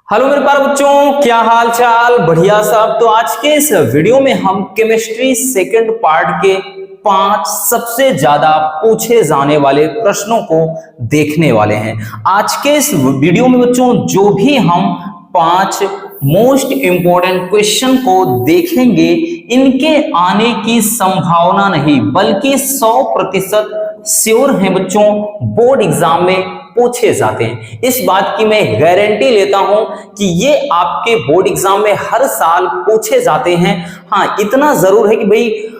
Hello मेरे प्यारे बच्चों, क्या हाल चाल? बढ़िया सब। तो आज के इस वीडियो में हम केमिस्ट्री सेकंड पार्ट के 5 सबसे ज्यादा पूछे जाने वाले प्रश्नों को देखने वाले हैं। आज के इस वीडियो में बच्चों जो भी हम 5 मोस्ट इंपॉर्टेंट क्वेश्चन को देखेंगे, इनके आने की संभावना नहीं बल्कि 100% श्योर है बच्चों, बोर्ड एग्जाम में पूछे जाते हैं। इस बात की मैं गारंटी लेता हूं कि ये आपके बोर्ड एग्जाम में हर साल पूछे जाते हैं। हाँ, इतना जरूर है कि भाई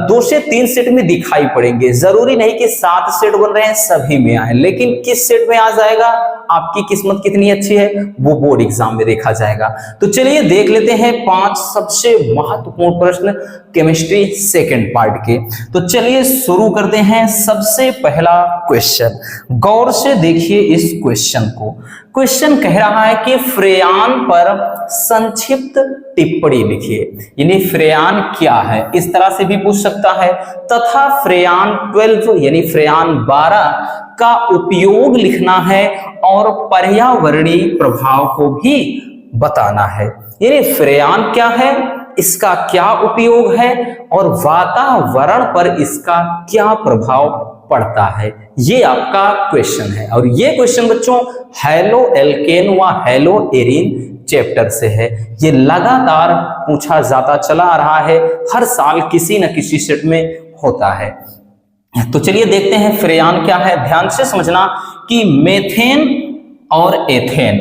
2 से 3 सेट में दिखाई पड़ेंगे। जरूरी नहीं कि 7 सेट बन रहे हैं सभी में आए, लेकिन किस सेट में आ जाएगा, आपकी किस्मत कितनी अच्छी है वो बोर्ड एग्जाम में देखा जाएगा। तो चलिए देख लेते हैं 5 सबसे महत्वपूर्ण प्रश्न केमिस्ट्री सेकंड पार्ट के। तो चलिए शुरू करते हैं। सबसे पहला क्वेश्चन, गौर से देखिए इस क्वेश्चन को। क्वेश्चन कह रहा है कि फ्रेयान पर संक्षिप्त टिप्पणी लिखिए। यानी फ्रेयान क्या है, इस तरह से भी पूछ सकता है। तथा फ्रेयान 12 यानी फ्रेयान 12 का उपयोग लिखना है और पर्यावरणीय प्रभाव को भी बताना है। यानी फ्रेयान क्या है, इसका क्या उपयोग है और वातावरण पर इसका क्या प्रभाव पड़ता है, ये आपका क्वेश्चन है। और ये क्वेश्चन बच्चों हैलो एल्केन व हैलो एरीन चैप्टर से है। ये लगातार पूछा जाता चला आ रहा है, हर साल किसी न किसी सेट में होता है। तो चलिए देखते हैं फ्रेयान क्या है। ध्यान से समझना कि मेथेन और एथेन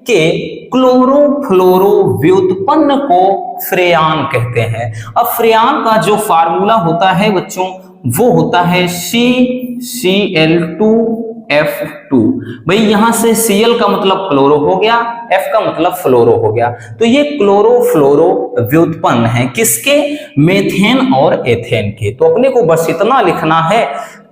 के क्लोरोफ्लोरो व्युत्पन्न को फ्रेयान कहते हैं। अब फ्रेयान का जो फार्मूला होता है बच्चों वो होता है CCl2F2। भाई यहां से Cl का मतलब क्लोरो हो गया, F का मतलब फ्लोरो हो गया। तो ये क्लोरोफ्लोरो व्युत्पन्न है किसके, मेथेन और एथेन के। तो अपने को बस इतना लिखना है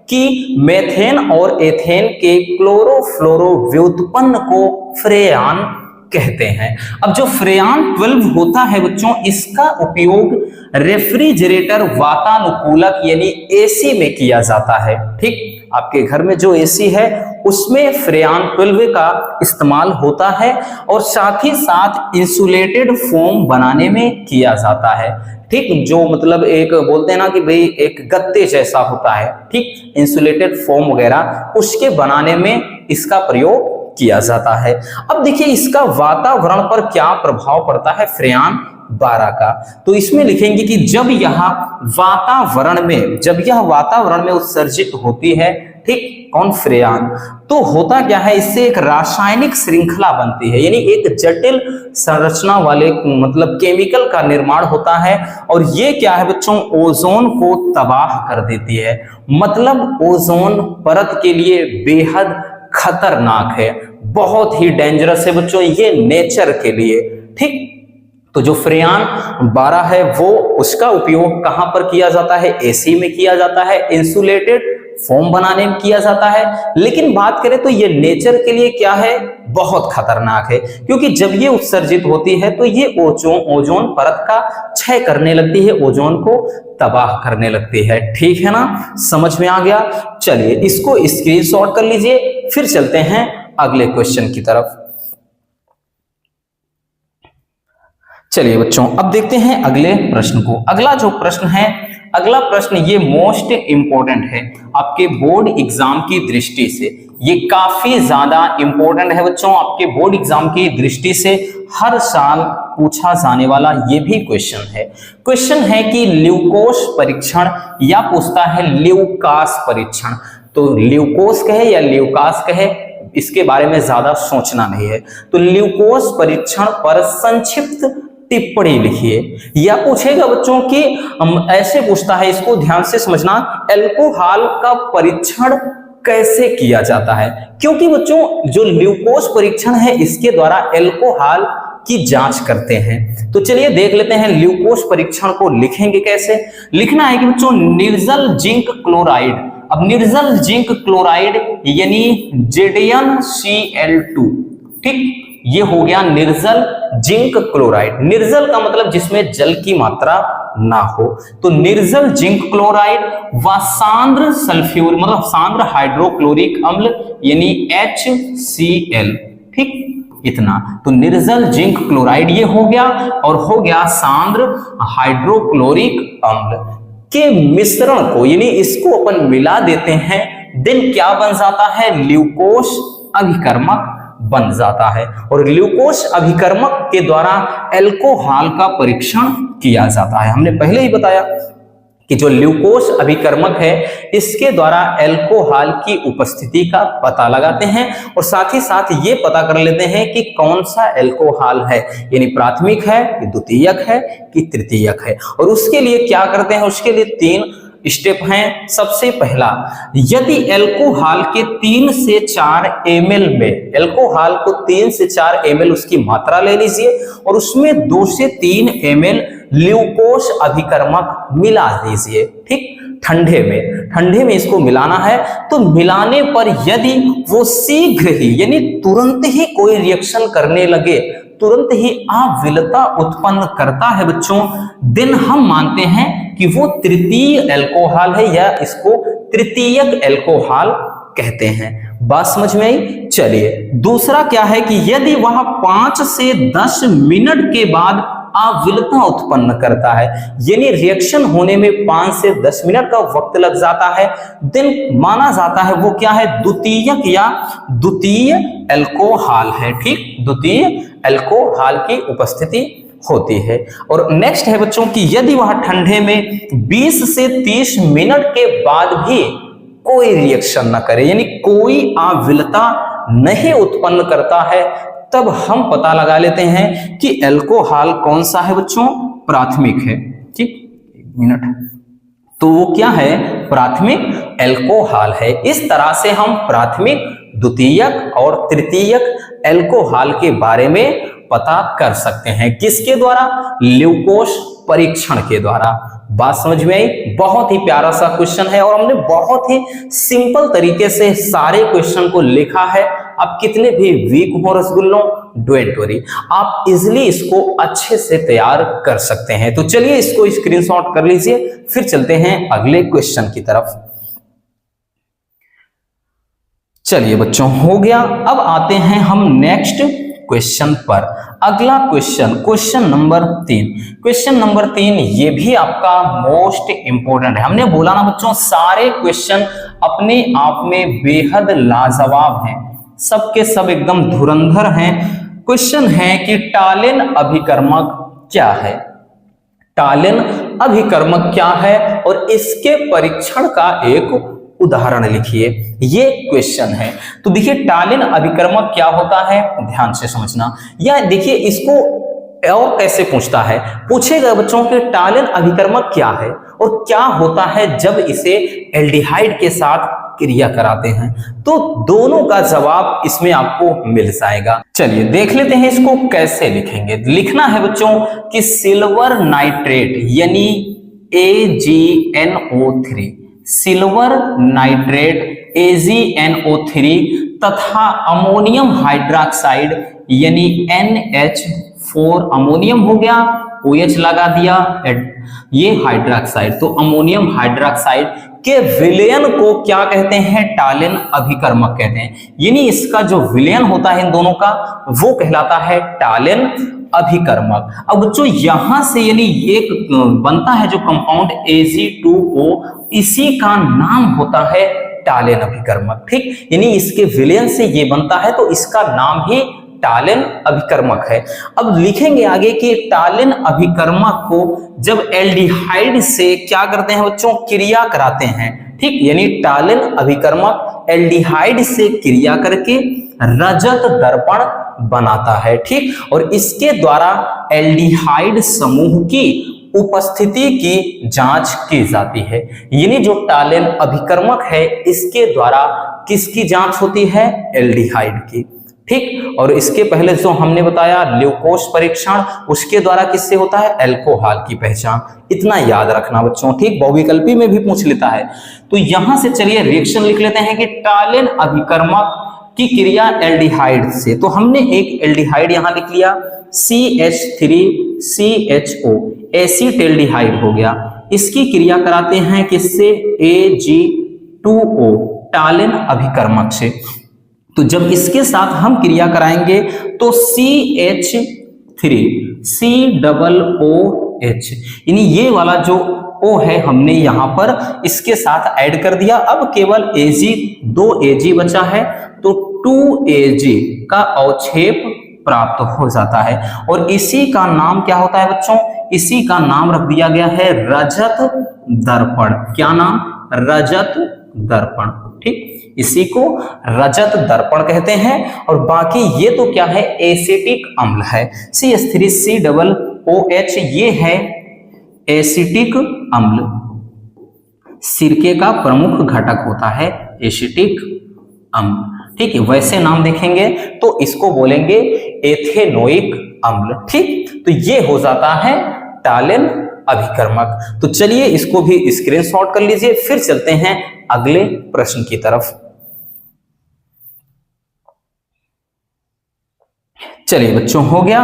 कि मेथेन और एथेन के क्लोरोफ्लोरो व्युत्पन्न को फ्रेयान कहते हैं। अब जो फ्रेयान 12 होता है बच्चों, इसका उपयोग रेफ्रिजरेटर वातानुकूलक यानी एसी में किया जाता है। ठीक, आपके घर में जो एसी है उसमें फ्रेयान 12 का इस्तेमाल होता है और साथ ही साथ इंसुलेटेड फोम बनाने में किया जाता है। ठीक, जो मतलब एक बोलते हैं ना कि भाई एक गत्ते जैसा होता है, ठीक, इंसुलेटेड फोम वगैरह, उसके बनाने में इसका प्रयोग किया जाता है। अब देखिए इसका वातावरण पर क्या प्रभाव पड़ता है फ्रेयान 12 का। तो इसमें लिखेंगे कि जब यह वातावरण में उत्सर्जित होती है, ठीक, कौन, फ्रेयान, तो होता क्या है, इससे एक रासायनिक श्रृंखला बनती है। यानी एक जटिल संरचना वाले मतलब केमिकल का निर्माण होता है और ये क्या है बच्चों, ओजोन को तबाह कर देती है। मतलब ओजोन परत के लिए बेहद खतरनाक है, बहुत ही डेंजरस है बच्चों ये नेचर के लिए। ठीक, तो जो फ्रेयान 12 है वो उसका उपयोग कहां पर किया जाता है, एसी में किया जाता है, इंसुलेटेड फोम बनाने में किया जाता है। लेकिन बात करें तो ये नेचर के लिए क्या है, बहुत खतरनाक है, क्योंकि जब ये उत्सर्जित होती है तो ये ओजोन परत का क्षय करने लगती है, ओजोन को तबाह करने लगती है। ठीक है ना, समझ में आ गया। चलिए इसको स्क्रीनशॉट कर लीजिए, फिर चलते हैं अगले क्वेश्चन की तरफ। चलिए बच्चों अब देखते हैं अगले प्रश्न को। अगला जो प्रश्न है, अगला प्रश्न ये मोस्ट इंपॉर्टेंट है आपके बोर्ड एग्जाम की दृष्टि से। ये काफी ज्यादा इंपॉर्टेंट है बच्चों आपके बोर्ड एग्जाम की दृष्टि से, हर साल पूछा जाने वाला ये भी क्वेश्चन है। क्वेश्चन है कि ल्यूकोस परीक्षण या पूछता है ल्यूकास परीक्षण। तो ल्यूकोस कहे या ल्यूकास कहे, इसके बारे में ज्यादा सोचना नहीं है। तो ल्यूकोस परीक्षण पर संक्षिप्त टिप्पणी लिखिए। या पूछेगा बच्चों कि ऐसे पूछता है, इसको ध्यान से समझना, अल्कोहल का परीक्षण कैसे किया जाता है। क्योंकि बच्चों जो ल्यूकोस परीक्षण है इसके द्वारा अल्कोहल की जांच करते हैं। तो चलिए देख लेते हैं ल्यूकोस परीक्षण को लिखेंगे कैसे। लिखना है कि बच्चों निर्जल जिंक क्लोराइड। अब निर्जल जिंक क्लोराइड यानी ZnCl2, ठीक, ये हो गया निर्जल जिंक क्लोराइड। निर्जल का मतलब जिसमें जल की मात्रा ना हो। तो निर्जल जिंक क्लोराइड व सांद्र सल्फ्यूर मतलब सांद्र हाइड्रोक्लोरिक अम्ल यानी HCl, ठीक, इतना। तो निर्जल जिंक क्लोराइड ये हो गया, और हो गया सांद्र हाइड्रोक्लोरिक अम्ल के मिश्रण को, यानी इसको अपन मिला देते हैं, देन क्या बन जाता है, ल्यूकोस अभिकर्मक बन जाता है। और ग्लूकोज अभिकर्मक के द्वारा अल्कोहल का परीक्षण किया जाता है। हमने पहले ही बताया कि जो ल्यूकोज अभिकर्मक है इसके द्वारा अल्कोहल की उपस्थिति का पता लगाते हैं, और साथ ही साथ ये पता कर लेते हैं कि कौन सा अल्कोहल है, यानी प्राथमिक है कि द्वितीयक है कि तृतीयक है। और उसके लिए क्या करते हैं, उसके लिए 3 स्टेप हैं। सबसे पहला, यदि अल्कोहल के 3 से 4 ml में, अल्कोहल को 3 से 4 ml उसकी मात्रा ले लीजिए, और उसमें 2 से 3 ml ल्यूकोस अभिकर्मक मिला दीजिए। ठीक, ठंडे में इसको मिलाना है। तो मिलाने पर यदि वो शीघ्र ही, यानी तुरंत ही कोई रिएक्शन करने लगे, तुरंत ही अविलता उत्पन्न करता है बच्चों, देन हम मानते हैं कि वो तृतीय अल्कोहल है, या इसको तृतीयक अल्कोहल कहते हैं। बात समझ में आई? चलिए, दूसरा क्या है कि यदि वह 5 से 10 मिनट के बाद अविलता उत्पन्न करता है, यानी रिएक्शन होने में 5 से 10 मिनट का वक्त लग जाता है, देन माना जाता है वो क्या है, द्वितीयक या द्वितीय अल्कोहल है। ठीक, द्वितीय अल्कोहल की उपस्थिति होती है। और नेक्स्ट है बच्चों कि यदि वह ठंडे में 20 से 30 मिनट के बाद भी कोई रिएक्शन न करे, यानी कोई अविलता नहीं उत्पन्न करता है, तब हम पता लगा लेते हैं कि अल्कोहल कौन सा है बच्चों, प्राथमिक है। ठीक, 1 मिनट, तो वो क्या है, प्राथमिक अल्कोहल है। इस तरह से हम प्राथमिक, द्वितीयक और तृतीयक अल्कोहल के बारे में पता कर सकते हैं। किसके द्वारा? ल्यूकोस परीक्षण के द्वारा। बात समझ में आई? बहुत ही प्यारा सा क्वेश्चन है, और हमने बहुत ही सिंपल तरीके से सारे क्वेश्चन को लिखा है। आप कितने भी वीक हो रसगुल्लों, डोंट वरी, आप इजिली इसको अच्छे से तैयार कर सकते हैं। तो चलिए इसको स्क्रीनशॉट कर लीजिए, फिर चलते हैं अगले क्वेश्चन की तरफ। चलिए बच्चों, हो गया। अब आते हैं हम नेक्स्ट क्वेश्चन पर। अगला question, question number 3। Question number 3 ये भी आपका मोस्ट इंपोर्टेंट है। हमने बोला ना बच्चों, सारे क्वेश्चन अपने आप में बेहद लाजवाब हैं, सबके सब एकदम धुरंधर हैं। क्वेश्चन है कि टालिन अभिकर्मक क्या है, टालिन अभिकर्मक क्या है, और इसके परीक्षण का एक उदाहरण लिखिए। ये क्वेश्चन है। तो देखिए, टालिन अभिकर्मक क्या होता है, ध्यान से समझना। या देखिए, इसको और कैसे पूछता है, पूछेगा बच्चों कि टालिन अभिकर्मक क्या है और क्या होता है जब इसे एल्डिहाइड के साथ क्रिया कराते हैं। तो दोनों का जवाब इसमें आपको मिल जाएगा। चलिए देख लेते हैं इसको कैसे लिखेंगे। लिखना है बच्चों कि सिल्वर नाइट्रेट यानी AgNO3, सिल्वर नाइट्रेट AgNO3 तथा अमोनियम हाइड्रोक्साइड यानी NH4, अमोनियम हो गया, OH लगा दिया, ये हाइड्रोक्साइड, तो अमोनियम हाइड्रोक्साइड के विलयन को क्या कहते हैं, टालिन अभिकर्मक कहते हैं। यानी इसका जो विलयन होता है इन दोनों का वो कहलाता है टालिन अभिकर्मक। अब बच्चों यहां से यानी एक बनता है जो कंपाउंड Ag2O, इसी का नाम होता है टालिन अभिकर्मक। ठीक, यानी इसके विलयन से ये बनता है तो इसका नाम ही टालिन अभिकर्मक है। अब लिखेंगे आगे कि टालिन अभिकर्मक को जब एल्डिहाइड से क्या करते हैं बच्चों, क्रिया कराते हैं। ठीक, यानी टालिन अभिकर्मक एल्डिहाइड से क्रिया करके रजत दर्पण बनाता है। ठीक, और इसके द्वारा एल्डिहाइड समूह की उपस्थिति की जांच की जाती है। यानी जो टालिन अभिकर्मक है इसके द्वारा किसकी जांच होती है, एल्डिहाइड की। ठीक, और इसके पहले जो हमने बताया ल्यूकोस परीक्षण, उसके द्वारा किससे होता है, अल्कोहल की पहचान। इतना याद रखना बच्चों। ठीक, बहुविकल्पी में भी पूछ लेता है। तो यहां से चलिए रिएक्शन लिख लेते हैं कि टालिन अभिकर्मक की क्रिया एल्डिहाइड से। तो हमने एक एल्डिहाइड यहां लिख लिया CH3CHO, एसीटेल्डिहाइड हो गया। इसकी क्रिया कराते हैं किससे, Ag2O, टालिन अभिकर्मक से। तो जब इसके साथ हम क्रिया कराएंगे तो CH3 COOH, यानी ये वाला जो O है हमने यहां पर इसके साथ ऐड कर दिया। अब केवल Ag, 2 Ag बचा है, तो 2Ag का अवक्षेप प्राप्त हो जाता है। और इसी का नाम क्या होता है बच्चों? इसी का नाम रख दिया गया है रजत दर्पण। क्या नाम? रजत दर्पण। ठीक, इसी को रजत दर्पण कहते हैं। और बाकी ये तो क्या है? एसिटिक अम्ल है। CH3COOH ये है एसिटिक अम्ल, सिरके का प्रमुख घटक होता है एसिटिक अम्ल। ठीक है, वैसे नाम देखेंगे तो इसको बोलेंगे एथेनोइक अम्ल। ठीक, तो ये हो जाता है टालेन अभिकर्मक। तो चलिए इसको भी स्क्रीनशॉट कर लीजिए। फिर चलते हैं अगले प्रश्न की तरफ। चलिए बच्चों, हो गया।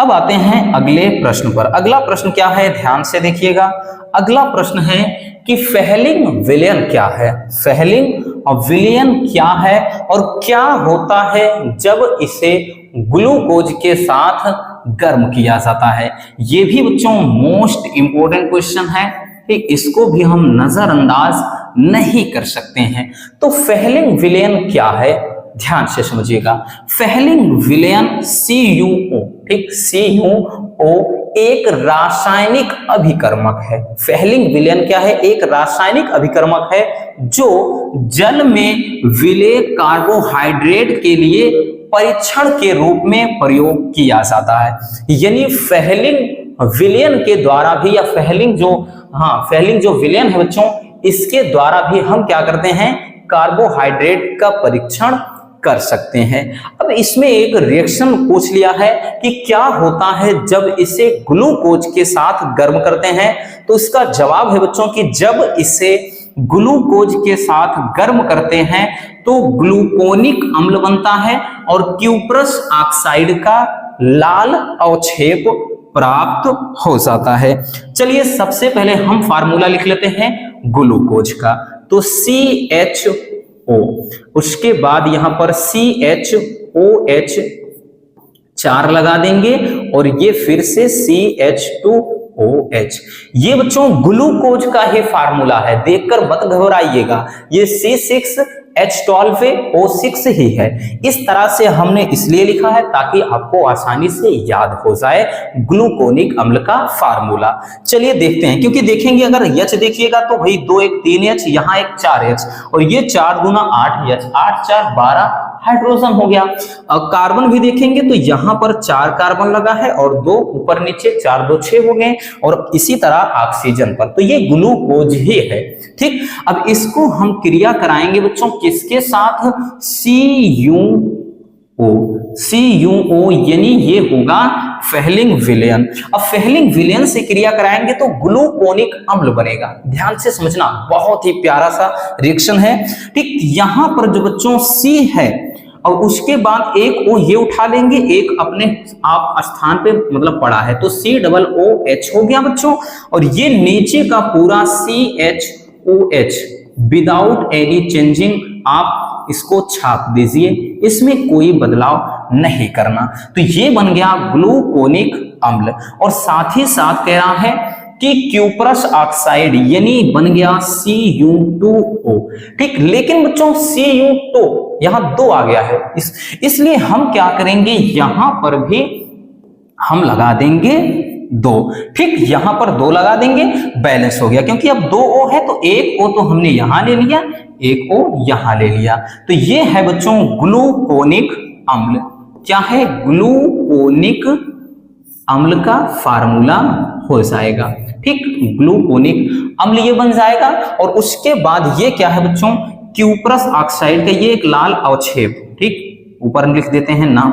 अब आते हैं अगले प्रश्न पर। अगला प्रश्न क्या है? ध्यान से देखिएगा। अगला प्रश्न है कि फेहलिंग विलयन क्या है? फेहलिंग विलयन क्या है और क्या होता है जब इसे ग्लूकोज के साथ गर्म किया जाता है? ये भी बच्चों मोस्ट इंपोर्टेंट क्वेश्चन है। ठीक, इसको भी हम नजरअंदाज नहीं कर सकते हैं। तो फेहलिंग विलयन क्या है? ध्यान से समझिएगा। फेहलिंग विलयन CuO, ठीक, CuO एक रासायनिक अभिकर्मक है। फेहलिंग विलयन क्या है? एक रासायनिक अभिकर्मक है जो जल में विलेय कार्बोहाइड्रेट के लिए परीक्षण के रूप में प्रयोग किया जाता है। यानी फेहलिंग विलयन के द्वारा भी, या फेहलिंग जो विलयन है बच्चों, इसके द्वारा भी हम क्या करते हैं? कार्बोहाइड्रेट का परीक्षण कर सकते हैं। अब इसमें एक रिएक्शन पूछ लिया है कि क्या होता है जब इसे ग्लूकोज के साथ गर्म करते हैं? तो इसका जवाब है बच्चों कि जब इसे ग्लूकोज के साथ गर्म करते हैं तो ग्लूकोनिक अम्ल बनता है और क्यूप्रस ऑक्साइड का लाल अवक्षेप प्राप्त हो जाता है। चलिए सबसे पहले हम फार्मूला लिख लेते हैं ग्लूकोज का। तो CHO, उसके बाद यहां पर CHOH 4 लगा देंगे और ये फिर से CH2OH। ये बच्चों ग्लूकोज का ही फार्मूला है, देखकर मत घबराइएगा। ये C6H12O6 ही है। इस तरह से हमने इसलिए लिखा है ताकि आपको आसानी से याद हो जाए ग्लूकोनिक अम्ल का फार्मूला। चलिए देखते हैं, क्योंकि देखेंगे अगर H देखिएगा तो भाई 2 1 3H, यहाँ एक 4H और ये 4 गुना 8H, 8 4 12 हाइड्रोजन हो गया। अब कार्बन भी देखेंगे तो यहाँ पर 4 कार्बन लगा है और 2 ऊपर नीचे, 4 2 6 हो गए। और इसी तरह ऑक्सीजन पर, तो ये ग्लूकोज ही है। ठीक, अब इसको हम क्रिया कराएंगे बच्चों किसके साथ? CuO, यानी ये होगा फेहलिंग विलयन। अब फेहलिंग विलयन से क्रिया कराएंगे तो ग्लूकोनिक अम्ल बनेगा। ध्यान से समझना, बहुत ही प्यारा सा रिएक्शन है। ठीक, यहां पर जो बच्चों C है और उसके बाद एक O ये उठा लेंगे, एक अपने आप स्थान पे मतलब पड़ा है, तो COOH हो गया बच्चों। और ये नीचे का पूरा CHOH विदाउट एनी चेंजिंग आप इसको छाप दीजिए, इसमें कोई बदलाव नहीं करना। तो ये बन गया ग्लूकोनिक अम्ल। और साथ ही साथ कह रहा है कि क्यूप्रस ऑक्साइड यानी बन गया Cu2O। ठीक, लेकिन बच्चों Cu2 यहां 2 आ गया है, इसलिए हम क्या करेंगे, यहां पर भी हम लगा देंगे 2। ठीक, यहां पर 2 लगा देंगे, बैलेंस हो गया। क्योंकि अब 2 O है तो एक O तो हमने यहां ले लिया, एक O यहां ले लिया। तो ये है बच्चों ग्लूकोनिक अम्ल। क्या है? ग्लूकोनिक अम्ल का फार्मूला हो जाएगा। ठीक, ग्लूकोनिक अम्ल ये बन जाएगा। और उसके बाद ये क्या है बच्चों? क्यूप्रस ऑक्साइड का ये एक लाल अवक्षेप। ठीक, ऊपर लिख देते हैं नाम,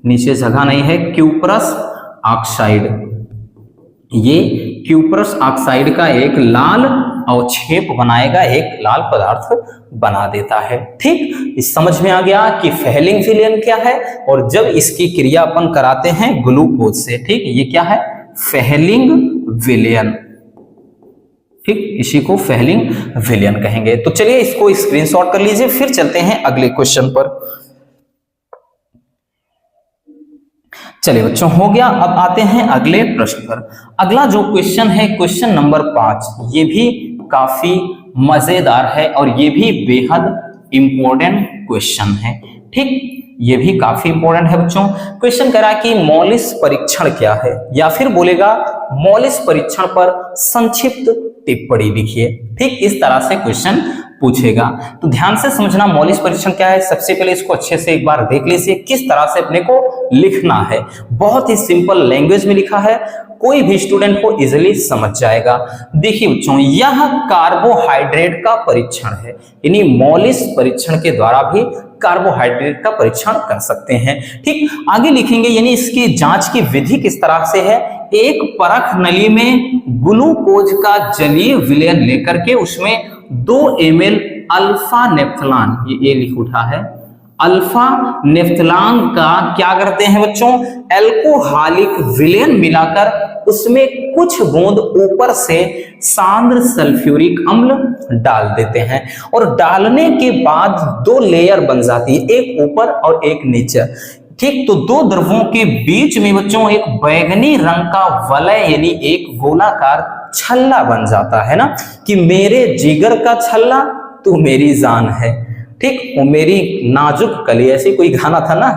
नीचे जगह नहीं है। क्यूप्रस ऑक्साइड, ये क्यूप्रस ऑक्साइड का एक लाल अवक्षेप बनाएगा, एक लाल पदार्थ बना देता है। ठीक, इस समझ में आ गया कि फेहलिंग विलयन क्या है और जब इसकी क्रिया अपन कराते हैं ग्लूकोज से। ठीक, ये क्या है? फेहलिंग विलयन। ठीक, इसी को फेलिंग विलियन कहेंगे। तो चलिए इसको स्क्रीनशॉट कर लीजिए, फिर चलते हैं अगले क्वेश्चन पर। चलिए बच्चों, हो गया। अब आते हैं अगले प्रश्न पर। अगला जो क्वेश्चन है क्वेश्चन नंबर 5, ये भी काफी मजेदार है और ये भी बेहद इंपॉर्टेंट क्वेश्चन है। ठीक, ये भी काफी इंपॉर्टेंट है बच्चों। क्वेश्चन करा कि मॉलिस परीक्षण क्या है, या फिर बोलेगा मॉलिस परीक्षण पर संक्षिप्त टिप्पणी लिखिए। ठीक, इस तरह से क्वेश्चन पूछेगा। तो ध्यान से समझना मॉलिस परीक्षण क्या है। सबसे पहले इसको अच्छे से एक बार देख लीजिए किस तरह से अपने को लिखना है। बहुत ही सिंपल लैंग्वेज में लिखा है, कोई भी स्टूडेंट को इजीली समझ जाएगा। देखिए बच्चों, यह कार्बोहाइड्रेट का परीक्षण है, यानी मॉलिस परीक्षण के द्वारा भी कार्बोहाइड्रेट का परीक्षण कर सकते हैं। ठीक, आगे लिखेंगे, यानी इसकी जांच की विधि किस तरह से है। एक परख नली में ग्लूकोज का जलीय विलयन लेकर के उसमें 2 ml अल्फा नेफ्थलान, ये लिख उठा है, अल्फा नेफ्थलान का क्या करते हैं बच्चों, एल्कोहलिक विलयन मिलाकर उसमें कुछ बूंद ऊपर से सांद्र सल्फ्यूरिक अम्ल डाल देते हैं, और डालने के बाद 2 लेयर बन जाती है, एक ऊपर और एक नीचे। ठीक, तो 2 द्रवों के बीच में बच्चों एक बैगनी रंग का वलय यानी एक गोलाकार छल्ला बन जाता है ना, कि मेरे जिगर का छल्ला तू मेरी जान है। ठीक, वो मेरी नाजुक कली, ऐसे कोई गाना था ना,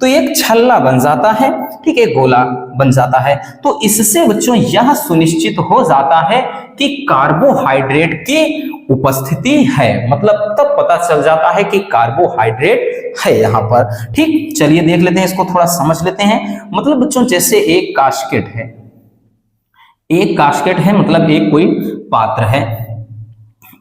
तो एक छल्ला बन जाता है। ठीक, एक गोला बन जाता है। तो इससे बच्चों यह सुनिश्चित हो जाता है कि कार्बोहाइड्रेट की उपस्थिति है, मतलब तब पता चल जाता है कि कार्बोहाइड्रेट है यहाँ पर। ठीक, चलिए देख लेते हैं, इसको थोड़ा समझ लेते हैं। मतलब बच्चों जैसे एक कास्केट है, एक कास्केट है मतलब एक कोई पात्र है।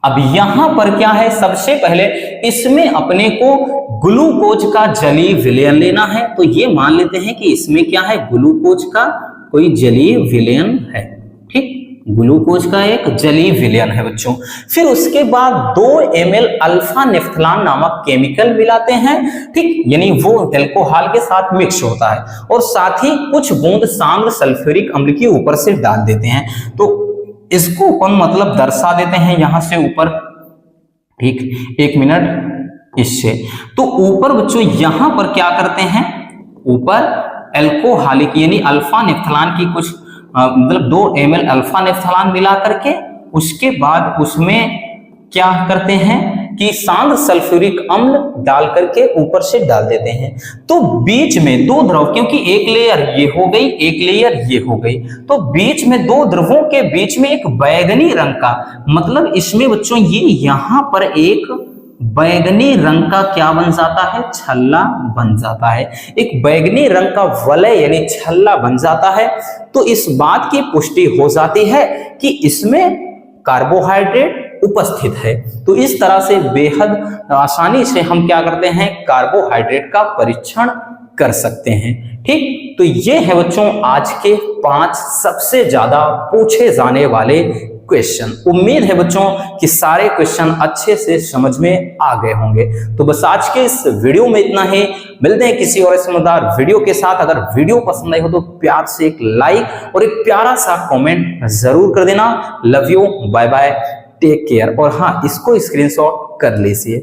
अब यहां पर क्या है, सबसे पहले इसमें अपने को ग्लूकोज का जलीय विलयन लेना है। तो ये मान लेते हैं कि इसमें क्या है, ग्लूकोज का कोई जलीय विलयन है। ठीक, ग्लूकोज का एक जलीय विलयन है बच्चों। फिर उसके बाद 2 ml अल्फा नेफ्थलान नामक केमिकल मिलाते हैं। ठीक, यानी वो एल्कोहल के साथ मिक्स होता है, और साथ ही कुछ बूंद सांद्र सल्फ्यूरिक अम्ल के ऊपर से डाल देते हैं। तो इसको अपन मतलब दर्शा देते हैं यहां से ऊपर। ठीक, 1 मिनट इससे। तो ऊपर बच्चों यहां पर क्या करते हैं, ऊपर एल्कोहलिक यानी अल्फा नेफ्थलान की कुछ मतलब 2 ml अल्फा नेफ्थलान मिला करके उसके बाद उसमें क्या करते हैं कि सांद्र सल्फ्यूरिक अम्ल डाल करके ऊपर से डाल देते हैं। तो बीच में 2 द्रव, क्योंकि एक लेयर ये हो गई, एक लेयर ये हो गई, तो बीच में 2 द्रवों के बीच में एक बैगनी रंग का, मतलब इसमें बच्चों ये यहां पर एक बैगनी रंग का क्या बन जाता है, छल्ला बन जाता है। एक बैगनी रंग का वलय यानी छल्ला बन जाता है। तो इस बात की पुष्टि हो जाती है कि इसमें कार्बोहाइड्रेट उपस्थित है। तो इस तरह से बेहद आसानी से हम क्या करते हैं, कार्बोहाइड्रेट का परीक्षण कर सकते हैं। ठीक, तो ये है बच्चों आज के 5 सबसे ज्यादा पूछे जाने वाले क्वेश्चन। उम्मीद है बच्चों कि सारे क्वेश्चन अच्छे से समझ में आ गए होंगे। तो बस आज के इस वीडियो में इतना ही। मिलते हैं किसी और समझदार वीडियो के साथ। अगर वीडियो पसंद आई हो तो प्यार से एक लाइक और एक प्यारा सा कमेंट जरूर कर देना। Love you, bye bye, take care. और हाँ, इसको स्क्रीनशॉट कर लीजिए।